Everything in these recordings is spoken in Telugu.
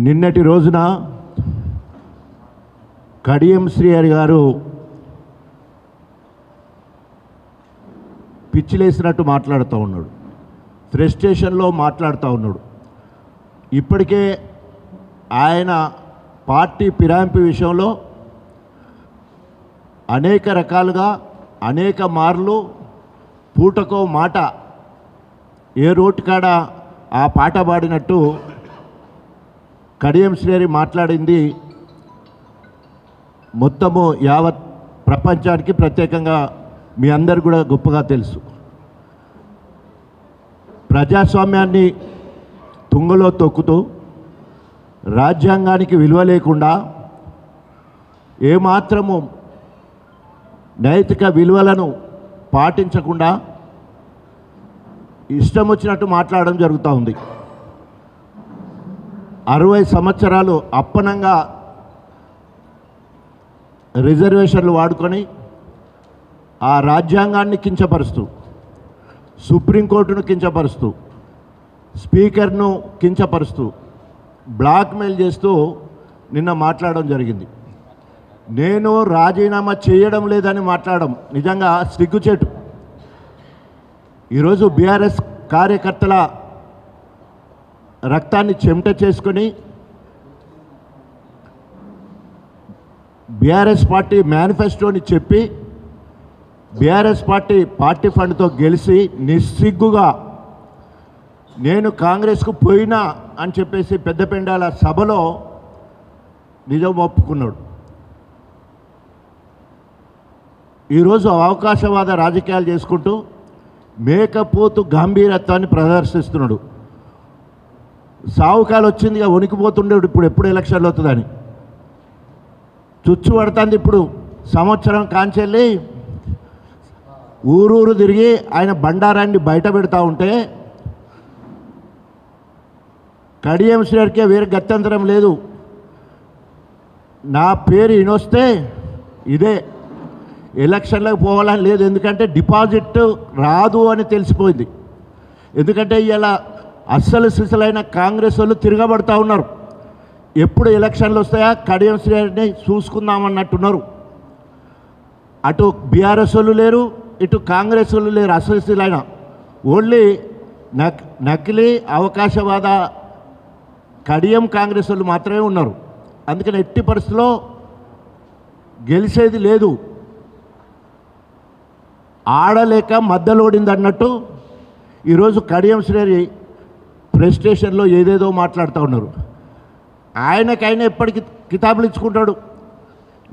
నిన్నటి రోజున కడియం శ్రీహరి గారు పిచ్చిలేసినట్టు మాట్లాడుతూ ఉన్నాడు, ఫ్రస్ట్రేషన్లో మాట్లాడుతూ ఉన్నాడు. ఇప్పటికే ఆయన పార్టీ ఫిరాయింపు విషయంలో అనేక రకాలుగా అనేక మార్లు పూటకో మాట ఏ రోడ్డుకాడ ఆ పాట పాడినట్టు కడియం శ్రీహరి మాట్లాడింది మొత్తము యావత్ ప్రపంచానికి ప్రత్యేకంగా మీ అందరు కూడా గొప్పగా తెలుసు. ప్రజాస్వామ్యాన్ని తుంగలో తొక్కుతూ రాజ్యాంగానికి విలువ లేకుండా ఏమాత్రము నైతిక విలువలను పాటించకుండా ఇష్టం వచ్చినట్టు మాట్లాడడం జరుగుతూ ఉంది. 60 సంవత్సరాలు అప్పనంగా రిజర్వేషన్లు వాడుకొని ఆ రాజ్యాంగాన్ని కించపరుస్తూ, సుప్రీంకోర్టును కించపరుస్తూ, స్పీకర్ను కించపరుస్తూ, బ్లాక్మెయిల్ చేస్తూ నిన్న మాట్లాడడం జరిగింది. నేను రాజీనామా చేయడం లేదని మాట్లాడడం నిజంగా సిగ్గుచేటు. ఈరోజు బీఆర్ఎస్ కార్యకర్తల రక్తాన్ని చెమట చేసుకొని బీఆర్ఎస్ పార్టీ మేనిఫెస్టోని చెప్పి బీఆర్ఎస్ పార్టీ ఫండ్తో గెలిచి నిస్సిగ్గుగా నేను కాంగ్రెస్కు పోయినా అని చెప్పేసి పెద్దపెండాల సభలో నిజం ఒప్పుకున్నాడు. ఈరోజు అవకాశవాద రాజకీయాలు చేసుకుంటూ మేకపోతు గంభీరత్వాన్ని ప్రదర్శిస్తున్నాడు. సావుకాలు వచ్చిందిగా వణికిపోతుండేడు ఇప్పుడు ఎప్పుడు ఎలక్షన్లు అవుతుందని చుచ్చు పడుతుంది. ఇప్పుడు సంవత్సరం కాంచెల్లి ఊరూరు తిరిగి ఆయన బండారాన్ని బయట పెడతా ఉంటే కడియం శ్రీహరికే వేరే గత్యంతరం లేదు. నా పేరు ఇనొస్తే ఇదే ఎలక్షన్లకు పోవాలని లేదు. ఎందుకంటే డిపాజిట్ రాదు అని తెలిసిపోయింది. ఎందుకంటే ఇలా అస్సలు సిసలైన కాంగ్రెస్ వాళ్ళు తిరగబడతా ఉన్నారు. ఎప్పుడు ఎలక్షన్లు వస్తాయా కడియం శ్రీహరిని చూసుకుందామన్నట్టున్నారు. అటు బీఆర్ఎస్ వాళ్ళు లేరు, ఇటు కాంగ్రెస్ వాళ్ళు లేరు. అసలు సిసలైన ఓన్లీ నకిలీ అవకాశవాద కడియం కాంగ్రెస్ వాళ్ళు మాత్రమే ఉన్నారు. అందుకని ఎట్టి పరిస్థితుల్లో గెలిచేది లేదు. ఆడలేక మద్దలోడింది అన్నట్టు ఈరోజు కడియం శ్రీహరి ప్రెస్ స్టేషన్లో ఏదేదో మాట్లాడుతూ ఉన్నారు. ఆయనకైనా ఎప్పటికీ కితాబులు ఇచ్చుకుంటాడు.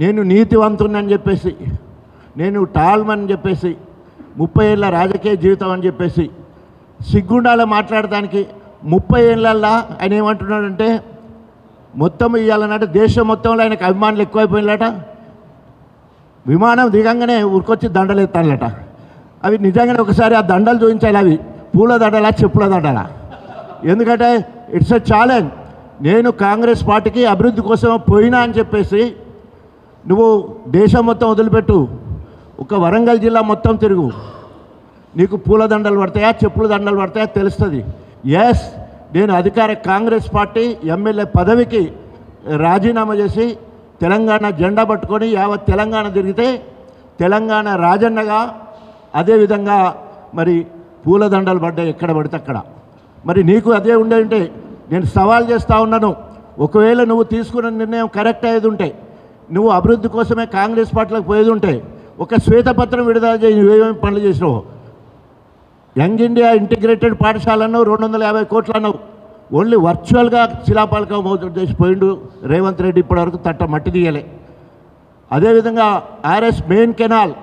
నేను నీతివంతుని చెప్పేసి, నేను టాల్మని చెప్పేసి, 30 ఏళ్ళ రాజకీయ జీవితం అని చెప్పేసి సిగ్గుండాల మాట్లాడటానికి 30 ఏళ్ళల్లో ఆయన ఏమంటున్నాడంటే మొత్తం ఇవ్వాలన్నట్టు దేశం మొత్తంలో ఆయనకు అభిమానులు ఎక్కువైపోయినట. విమానం దిగంగానే ఉరికొచ్చి దండలు ఎత్తాలట. అవి నిజంగానే ఒకసారి ఆ దండలు చూపించాలి. అవి పూల దండలా చెప్పుల దండలా? ఎందుకంటే ఇట్స్ ఎ ఛాలెంజ్. నేను కాంగ్రెస్ పార్టీకి అభివృద్ధి కోసం పోయినా అని చెప్పేసి నువ్వు దేశం మొత్తం వదిలిపెట్టు, ఒక వరంగల్ జిల్లా మొత్తం తిరుగు, నీకు పూల దండలు పడతాయా చెప్పుల దండలు పడతాయా తెలుస్తుంది. ఎస్, నేను అధికార కాంగ్రెస్ పార్టీ ఎమ్మెల్యే పదవికి రాజీనామా చేసి తెలంగాణ జెండా పట్టుకొని యావత్ తెలంగాణ తిరిగితే తెలంగాణ రాజన్నగా అదేవిధంగా మరి పూలదండలు పడ్డాయి ఎక్కడ పడితే అక్కడ. మరి నీకు అదే ఉంటే నేను సవాల్ చేస్తూ ఉన్నాను. ఒకవేళ నువ్వు తీసుకున్న నిర్ణయం కరెక్ట్ అయ్యేది ఉంటే, నువ్వు అభివృద్ధి కోసమే కాంగ్రెస్ పార్టీలకు పోయేది ఉంటే ఒక శ్వేతపత్రం విడుదల చేయి. నువ్వేమేమి పనులు చేసినావు? యంగ్ ఇండియా ఇంటిగ్రేటెడ్ పాఠశాలను 250 కోట్లు అన్నావు. ఓన్లీ వర్చువల్గా శిలాపాలకం చేసిపోయిండు రేవంత్ రెడ్డి. ఇప్పటివరకు తట్ట మట్టి తీయలే. అదేవిధంగా ఆర్ఎస్ మెయిన్ కెనాల్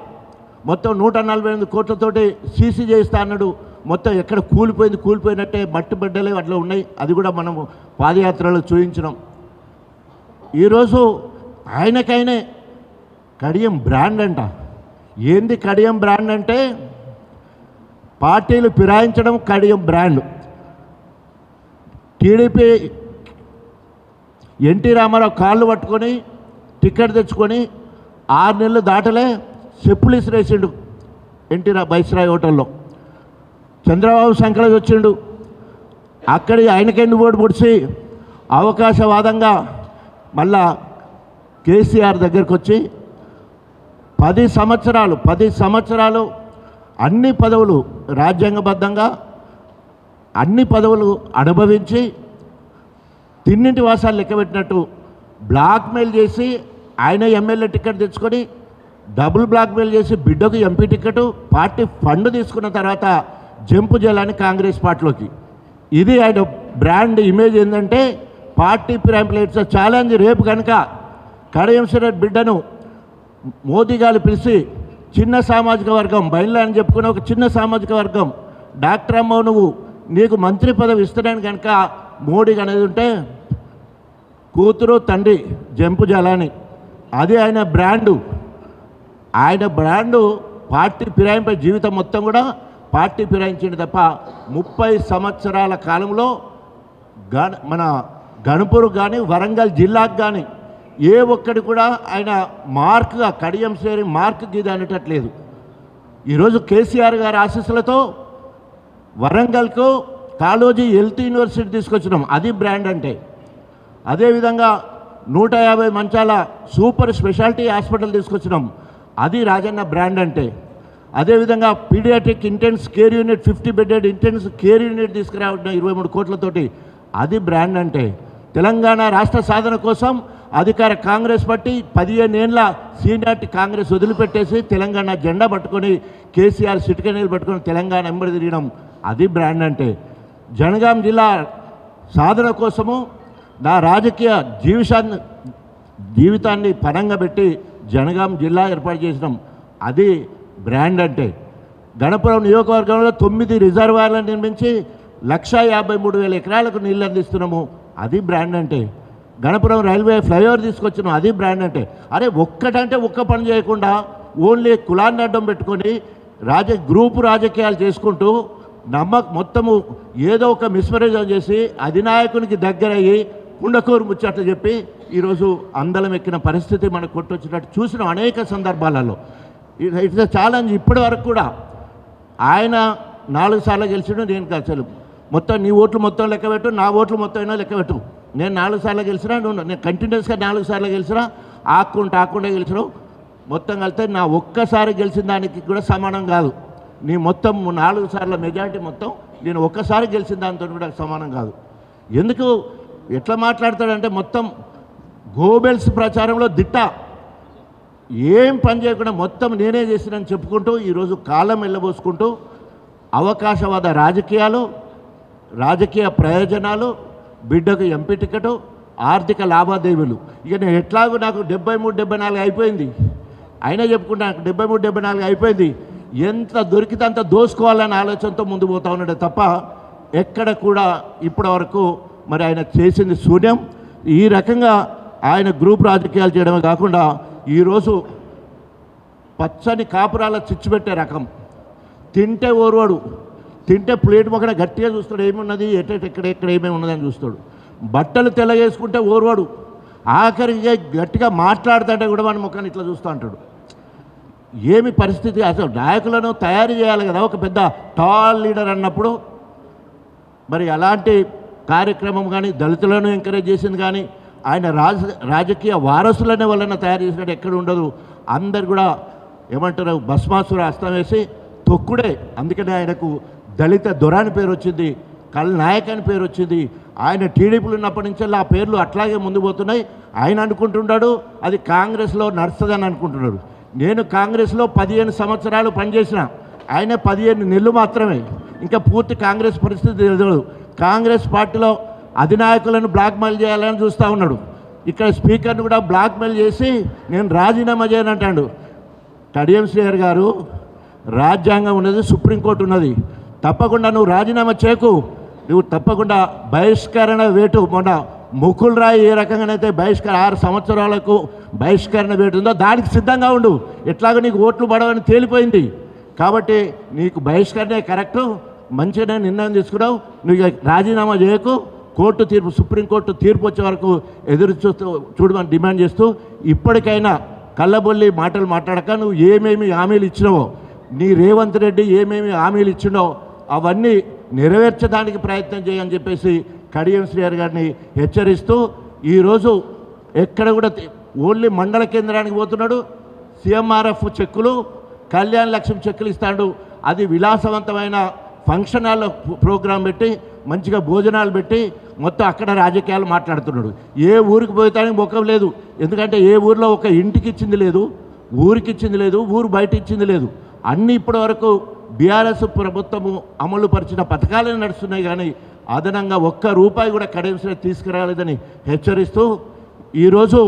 మొత్తం 148 కోట్లతోటి సీసీ చేస్తా అన్నాడు. మొత్తం ఎక్కడ కూలిపోయినట్టే మట్టి బిడ్డలే అట్లా ఉన్నాయి. అది కూడా మనం పాదయాత్రలో చూపించినాం. ఈరోజు ఆయనకైనా కడియం బ్రాండ్ అంట. ఏంది కడియం బ్రాండ్ అంటే పార్టీలు ఫిరాయించడం కడియం బ్రాండ్. టీడీపీ ఎన్టీ రామారావు కాళ్ళు పట్టుకొని టికెట్ తెచ్చుకొని 6 నెలలు దాటలే చెప్పులు ఇసిరేసిండు ఎన్టీ వైస్రాయ్ హోటల్లో. చంద్రబాబు సంకలకి వచ్చిండు. అక్కడి ఆయనకెండు ఓటు పొడిచి అవకాశవాదంగా మళ్ళా కేసీఆర్ దగ్గరికి వచ్చి 10 సంవత్సరాలు అన్ని పదవులు రాజ్యాంగబద్ధంగా అన్ని పదవులు అనుభవించి తిన్నింటి వాసాలు లెక్కబెట్టినట్టు బ్లాక్మెయిల్ చేసి ఆయన ఎమ్మెల్యే టికెట్ తెచ్చుకొని డబుల్ బ్లాక్మెయిల్ చేసి బిడ్డకు ఎంపీ టికెట్ పార్టీ ఫండ్ తీసుకున్న తర్వాత జంపు చేయాలని కాంగ్రెస్ పార్టీలోకి. ఇది ఆయన బ్రాండ్ ఇమేజ్. ఏంటంటే పార్టీ ప్యాంప్లెట్స్ ఛాలెంజ్. రేపు కనుక కడియం శ్రీహరి బిడ్డను మోదీ గారు పిలిచి చిన్న సామాజిక వర్గం బయలుదేరి అని చెప్పుకున్న ఒక చిన్న సామాజిక వర్గం డాక్టర్ అమ్మ నువ్వు నీకు మంత్రి పదవి ఇస్తున్నాను కనుక మోడీకి అనేది ఉంటే కూతురు తండ్రి జంపు జలాని అది ఆయన బ్రాండు. ఆయన బ్రాండు పార్టీ ఫిరాయింపై జీవితం మొత్తం కూడా పార్టీ ఫిరాయించింది తప్ప 30 సంవత్సరాల కాలంలో మన గణపూర్ కానీ వరంగల్ జిల్లాకు కానీ ఏ ఒక్కడి కూడా ఆయన మార్క్గా కడియం శ్రీహరి మార్క్ గీద అనేటట్లేదు. ఈరోజు కేసీఆర్ గారి ఆశీస్సులతో వరంగల్కు కాళోజీ హెల్త్ యూనివర్సిటీ తీసుకొచ్చినాం. అది బ్రాండ్ అంటే. అదేవిధంగా 150 మంచాల సూపర్ స్పెషాలిటీ హాస్పిటల్ తీసుకొచ్చినాం. అది రాజన్న బ్రాండ్ అంటే. అదేవిధంగా paediatric intensive care unit 50 bedded intensive care unit తీసుకురావడం 23 కోట్లతోటి అది బ్రాండ్ అంటే. తెలంగాణ రాష్ట్ర సాధన కోసం అధికార కాంగ్రెస్ పార్టీ 15 ఏళ్ళ సీనియారిటీ కాంగ్రెస్ వదిలిపెట్టేసి తెలంగాణ జెండా పట్టుకొని కేసీఆర్ సిటికనీలు పట్టుకొని తెలంగాణ వెంబడి తిరగడం అది బ్రాండ్ అంటే. జనగాం జిల్లా సాధన కోసము నా రాజకీయ జీవితాన్ని పరంగా పెట్టి జనగాం జిల్లా ఏర్పాటు చేసినాం. అది బ్రాండ్ అంటే. గణపురం నియోజకవర్గంలో 9 రిజర్వాయర్లను నిర్మించి 1,53,000 ఎకరాలకు నీళ్ళు అందిస్తున్నాము. అది బ్రాండ్ అంటే. గణపురం రైల్వే ఫ్లైఓవర్ తీసుకొచ్చినాం. అది బ్రాండ్ అంటే. అరే ఒక్కటంటే ఒక్క పని చేయకుండా ఓన్లీ కులాన్ని అడ్డం పెట్టుకొని గ్రూపు రాజకీయాలు చేసుకుంటూ మొత్తము ఏదో ఒక మిస్మరేజ్ చేసి అధినాయకునికి దగ్గరయ్యి కుండకూరు ముచ్చట్లు చెప్పి ఈరోజు అందలం ఎక్కిన పరిస్థితి మనకు కొట్టొచ్చినట్టు చూసినాం అనేక సందర్భాలలో. It's challenge. ఇప్పటి వరకు కూడా ఆయన 4 సార్లు గెలిచినా నేను అసలు మొత్తం నీ ఓట్లు మొత్తం లెక్కబెట్టు, నా ఓట్లు మొత్తం అయినా లెక్కబెట్టు. నేను 4 సార్లు గెలిచినా, నేను కంటిన్యూస్గా 4 సార్లు గెలిచినా, ఆకుండా గెలిచినావు. మొత్తం కలితే నా ఒక్కసారి గెలిచిన దానికి కూడా సమానం కాదు. నీ మొత్తం 4 సార్ల మెజారిటీ మొత్తం నేను ఒక్కసారి గెలిచిన దానితో కూడా సమానం కాదు. ఎందుకు ఎట్లా మాట్లాడతాడంటే మొత్తం గోబెల్స్ ప్రచారంలో దిట్ట. ఏం పని చేయకుండా మొత్తం నేనే చేసినని చెప్పుకుంటూ ఈరోజు కాలం వెళ్ళబోసుకుంటూ అవకాశవాద రాజకీయాలు, రాజకీయ ప్రయోజనాలు, బిడ్డకు ఎంపీ టికెట్, ఆర్థిక లావాదేవీలు. ఇక నేను ఎట్లాగో నాకు 73-74 అయిపోయింది. అయినా చెప్పుకుంటా నాకు 73-74 అయిపోయింది. ఎంత దొరికితే అంత దోసుకోవాలనే ఆలోచనతో ముందు పోతా ఉన్నాడే తప్ప ఎక్కడ కూడా ఇప్పటి వరకు మరి ఆయన చేసింది శూన్యం. ఈ రకంగా ఆయన గ్రూప్ రాజకీయాలు చేయడమే కాకుండా ఈరోజు పచ్చని కాపురాల చిచ్చుపెట్టే రకం. తింటే ఓర్వాడు, తింటే ప్లేట్ మొక్కన గట్టిగా చూస్తాడు ఏమున్నది, ఎక్కడ ఏమేమి ఉన్నదని చూస్తాడు. బట్టలు తెల్లగేసుకుంటే ఓర్వాడు, ఆఖరికి గట్టిగా మాట్లాడుతుంటే కూడా మన మొక్కని ఇట్లా చూస్తూ అంటాడు. ఏమి పరిస్థితి? అసలు నాయకులను తయారు చేయాలి కదా ఒక పెద్ద టాల్ లీడర్ అన్నప్పుడు. మరి అలాంటి కార్యక్రమం కానీ దళితులను ఎంకరేజ్ చేసింది కానీ ఆయన రాజకీయ వారసులనే వాళ్ళని తయారు చేసినట్టు ఎక్కడ ఉండదు. అందరు కూడా ఏమంటారు భస్మాసుర అస్తం వేసి తొక్కుడే. అందుకనే ఆయనకు దళిత దొరాని పేరు వచ్చింది, కల్ నాయక్ అని పేరు వచ్చింది. ఆయన టీడీపీలు ఉన్నప్పటి నుంచి ఆ పేర్లు అట్లాగే ముందు పోతున్నాయి. ఆయన అనుకుంటున్నాడు అది కాంగ్రెస్లో నడుస్తుందని అనుకుంటున్నాడు. నేను కాంగ్రెస్లో 15 సంవత్సరాలు పనిచేసిన, ఆయన 15 నెలలు మాత్రమే. ఇంకా పూర్తి కాంగ్రెస్ పరిస్థితి తెలియదు. కాంగ్రెస్ పార్టీలో అధినాయకులను బ్లాక్మెయిల్ చేయాలని చూస్తూ ఉన్నాడు. ఇక్కడ స్పీకర్ని కూడా బ్లాక్మెయిల్ చేసి నేను రాజీనామా చేయనంటాడు. కడియం శ్రీహరి గారు, రాజ్యాంగం ఉన్నది, సుప్రీంకోర్టు ఉన్నది. తప్పకుండా నువ్వు రాజీనామా చేయకు. నువ్వు తప్పకుండా బహిష్కరణ వేటు మొన్న ముకుల్ రాయ్ ఏ రకంగానైతే 6 సంవత్సరాలకు బహిష్కరణ వేటు ఉందో దానికి సిద్ధంగా ఉండు. ఎట్లాగో నీకు ఓట్లు పడవని తేలిపోయింది కాబట్టి నీకు బహిష్కరణే కరెక్టు. మంచిగానే నిర్ణయం తీసుకున్నావు. నువ్వు రాజీనామా చేయకు. కోర్టు తీర్పు, సుప్రీంకోర్టు తీర్పు వచ్చే వరకు ఎదురు చూడమని డిమాండ్ చేస్తూ ఇప్పటికైనా కళ్ళబొల్లి మాటలు మాట్లాడక నువ్వు ఏమేమి హామీలు ఇచ్చినావో, నీ రేవంత్ రెడ్డి ఏమేమి హామీలు ఇచ్చినావో అవన్నీ నెరవేర్చడానికి ప్రయత్నం చేయని చెప్పేసి కడియం శ్రీహరి గారిని హెచ్చరిస్తూ ఈరోజు ఎక్కడ కూడా ఓన్లీ మండల కేంద్రానికి పోతున్నాడు. సీఎంఆర్ఎఫ్ చెక్కులు, కళ్యాణ లక్ష్యం చెక్కులు ఇస్తాడు. అది విలాసవంతమైన ఫంక్షన్ హాల్ ప్రోగ్రాం పెట్టి మంచిగా భోజనాలు పెట్టి మొత్తం అక్కడ రాజకీయాలు మాట్లాడుతున్నాడు. ఏ ఊరికి పోతానికి ముఖం లేదు. ఎందుకంటే ఏ ఊరిలో ఒక ఇంటికి ఇచ్చింది లేదు, ఊరికి ఇచ్చింది లేదు, ఊరు బయట ఇచ్చింది లేదు. అన్నీ ఇప్పటి వరకు బీఆర్ఎస్ ప్రభుత్వము అమలు పరిచిన పథకాలే నడుస్తున్నాయి. కానీ అదనంగా ఒక్క రూపాయి కూడా కడియం శ్రీహరి తీసుకురాలేదని హెచ్చరిస్తూ ఈరోజు